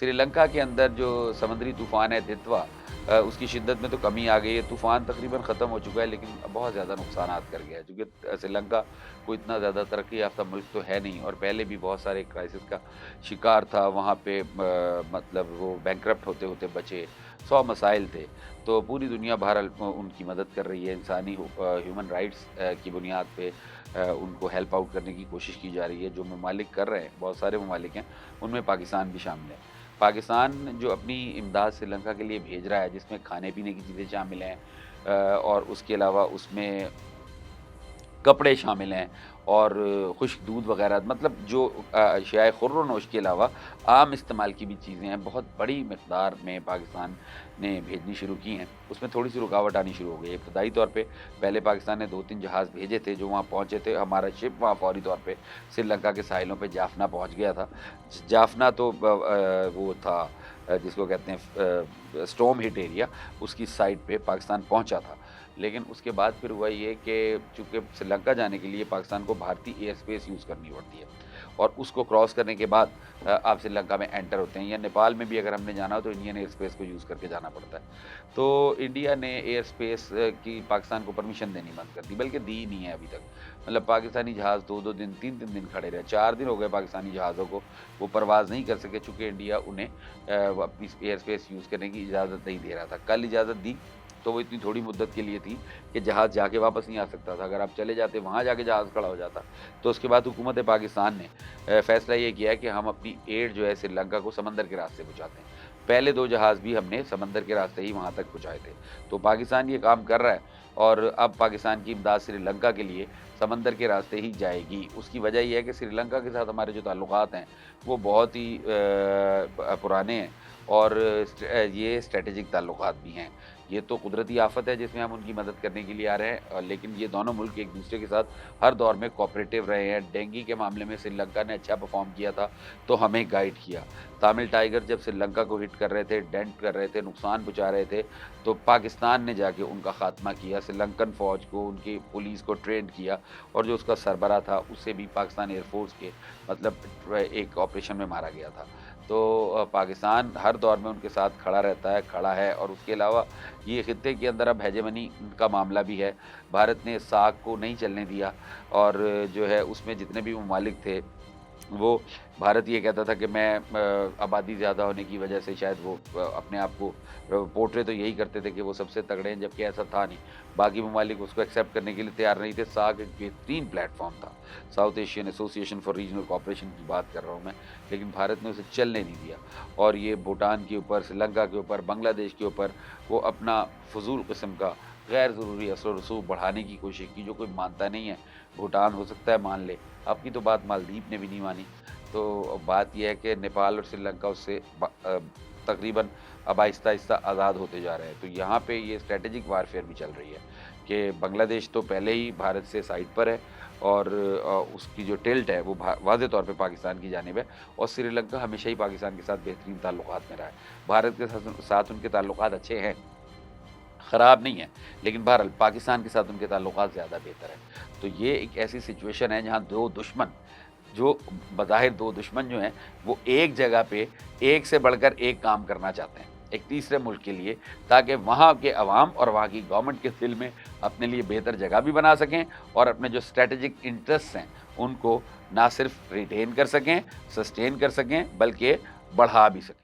سری لنکا کے اندر جو سمندری طوفان ہے دتوا، اس کی شدت میں تو کمی آ گئی ہے، طوفان تقریباً ختم ہو چکا ہے لیکن بہت زیادہ نقصانات کر گیا ہے، چونکہ سری لنکا کوئی اتنا زیادہ ترقی یافتہ ملک تو ہے نہیں، اور پہلے بھی بہت سارے کرائسس کا شکار تھا وہاں پہ، مطلب وہ بینکرپٹ ہوتے ہوتے بچے، 100 مسائل تھے۔ تو پوری دنیا بہرحال ان کی مدد کر رہی ہے، انسانی ہیومن رائٹس کی بنیاد پہ ان کو ہیلپ آؤٹ کرنے کی کوشش کی جا رہی ہے۔ جو ممالک کر رہے ہیں، بہت سارے ممالک ہیں، ان میں پاکستان بھی شامل ہے۔ پاکستان جو اپنی امداد سری لنکا کے لیے بھیج رہا ہے، جس میں کھانے پینے کی چیزیں شامل ہیں، اور اس کے علاوہ اس میں کپڑے شامل ہیں، اور خشک دودھ وغیرہ، مطلب جو اشیاء خور و نوش کے علاوہ عام استعمال کی بھی چیزیں ہیں، بہت بڑی مقدار میں پاکستان نے بھیجنی شروع کی ہیں۔ اس میں تھوڑی سی رکاوٹ آنی شروع ہو گئی ہے ابتدائی طور پہ۔ پہلے پاکستان نے 2-3 جہاز بھیجے تھے جو وہاں پہنچے تھے، ہمارا شپ وہاں فوری طور پہ سری لنکا کے ساحلوں پہ جافنا پہنچ گیا تھا۔ جافنا تو وہ تھا، جس کو کہتے ہیں اسٹورم ہٹ ایریا، اس کی سائٹ پہ پاکستان پہنچا تھا۔ لیکن اس کے بعد پھر ہوا یہ کہ چونکہ سری لنکا جانے کے لیے پاکستان کو بھارتی ایئر اسپیس یوز کرنی پڑتی ہے، اور اس کو کراس کرنے کے بعد آپ سری لنکا میں انٹر ہوتے ہیں، یا نیپال میں بھی اگر ہم نے جانا ہو تو انڈین ایئر اسپیس کو یوز کر کے جانا پڑتا ہے۔ تو انڈیا نے ایئر اسپیس کی پاکستان کو پرمیشن دینی بند کر دی، بلکہ دی ہی نہیں ہے ابھی تک۔ مطلب پاکستانی جہاز 2-2 دن 3-3 دن کھڑے رہے، 4 دن ہو گئے پاکستانی جہازوں کو، وہ پرواز نہیں کر سکے چونکہ انڈیا انہیں وہ اپنی ایئر اسپیس یوز کرنے کی اجازت نہیں دے رہا تھا۔ کل اجازت دی تو وہ اتنی تھوڑی مدت کے لیے تھی کہ جہاز جا کے واپس نہیں آ سکتا تھا۔ اگر آپ چلے جاتے وہاں جا کے جہاز کھڑا ہو جاتا، تو اس کے بعد حکومت پاکستان نے فیصلہ یہ کیا کہ ہم اپنی ایڈ جو ہے سری لنکا کو سمندر کے راستے پہنچاتے ہیں۔ پہلے 2 جہاز بھی ہم نے سمندر کے راستے ہی وہاں تک پہنچائے تھے۔ تو پاکستان یہ کام کر رہا ہے، اور اب پاکستان کی امداد سری لنکا کے لیے سمندر کے راستے ہی جائے گی۔ اس کی وجہ یہ ہے کہ سری لنکا کے ساتھ ہمارے جو تعلقات ہیں وہ بہت ہی پرانے ہیں، اور یہ اسٹریٹجک تعلقات بھی ہیں۔ یہ تو قدرتی آفت ہے جس میں ہم ان کی مدد کرنے کے لیے آ رہے ہیں، لیکن یہ دونوں ملک ایک دوسرے کے ساتھ ہر دور میں کوآپریٹو رہے ہیں۔ ڈینگی کے معاملے میں سری لنکا نے اچھا پرفارم کیا تھا تو ہمیں گائیڈ کیا۔ تامل ٹائیگر جب سری لنکا کو ہٹ کر رہے تھے، ڈینٹ کر رہے تھے، نقصان پہنچا رہے تھے، تو پاکستان نے جا کے ان کا خاتمہ کیا، سری لنکن فوج کو، ان کی پولیس کو ٹرین کیا، اور جو اس کا سربراہ تھا اسے بھی پاکستان ایئر فورس کے مطلب ایک آپریشن میں مارا گیا تھا۔ تو پاکستان ہر دور میں ان کے ساتھ کھڑا رہتا ہے، کھڑا ہے، اور اس کے علاوہ یہ خطے کے اندر اب ہیجمنی کا معاملہ بھی ہے۔ بھارت نے ساک کو نہیں چلنے دیا، اور جو ہے اس میں جتنے بھی ممالک تھے وہ، بھارت یہ کہتا تھا کہ میں آبادی زیادہ ہونے کی وجہ سے شاید وہ اپنے آپ کو پورٹرے تو یہی کرتے تھے کہ وہ سب سے تگڑے ہیں، جبکہ ایسا تھا نہیں۔ باقی ممالک اس کو ایکسیپٹ کرنے کے لیے تیار نہیں تھے۔ ساک ایک بہترین پلیٹ فارم تھا، ساؤتھ ایشین ایسوسی ایشن فار ریجنل کوآپریشن کی بات کر رہا ہوں میں، لیکن بھارت نے اسے چلنے نہیں دیا، اور یہ بھوٹان کے اوپر، سری لنکا کے اوپر، بنگلہ دیش کے اوپر وہ اپنا فضول قسم کا غیر ضروری اثر و رسوخ بڑھانے کی کوشش کی، جو کوئی مانتا نہیں ہے۔ بھوٹان ہو سکتا ہے مان لے، آپ کی تو بات مالدیپ نے بھی نہیں مانی۔ تو بات یہ ہے کہ نیپال اور سری لنکا اس سے تقریباً اب آہستہ آہستہ آزاد ہوتے جا رہے ہیں۔ تو یہاں پہ یہ اسٹریٹجک وارفیئر بھی چل رہی ہے کہ بنگلہ دیش تو پہلے ہی بھارت سے سائڈ پر ہے، اور اس کی جو ٹلٹ ہے وہ واضح طور پہ پاکستان کی جانب ہے، اور سری لنکا ہمیشہ ہی پاکستان کے ساتھ بہترین تعلقات میں رہا ہے۔ بھارت کے ساتھ ان کے تعلقات اچھے ہیں، خراب نہیں ہے، لیکن بہرحال پاکستان کے ساتھ ان کے تعلقات زیادہ بہتر ہیں۔ تو یہ ایک ایسی سچویشن ہے جہاں دو دشمن، جو بظاہر دو دشمن جو ہیں، وہ ایک جگہ پہ ایک سے بڑھ کر ایک کام کرنا چاہتے ہیں ایک تیسرے ملک کے لیے، تاکہ وہاں کے عوام اور وہاں کی گورنمنٹ کے دل میں اپنے لیے بہتر جگہ بھی بنا سکیں، اور اپنے جو اسٹریٹجک انٹرسٹ ہیں ان کو نہ صرف ریٹین کر سکیں، سسٹین کر سکیں، بلکہ بڑھا بھی سکیں۔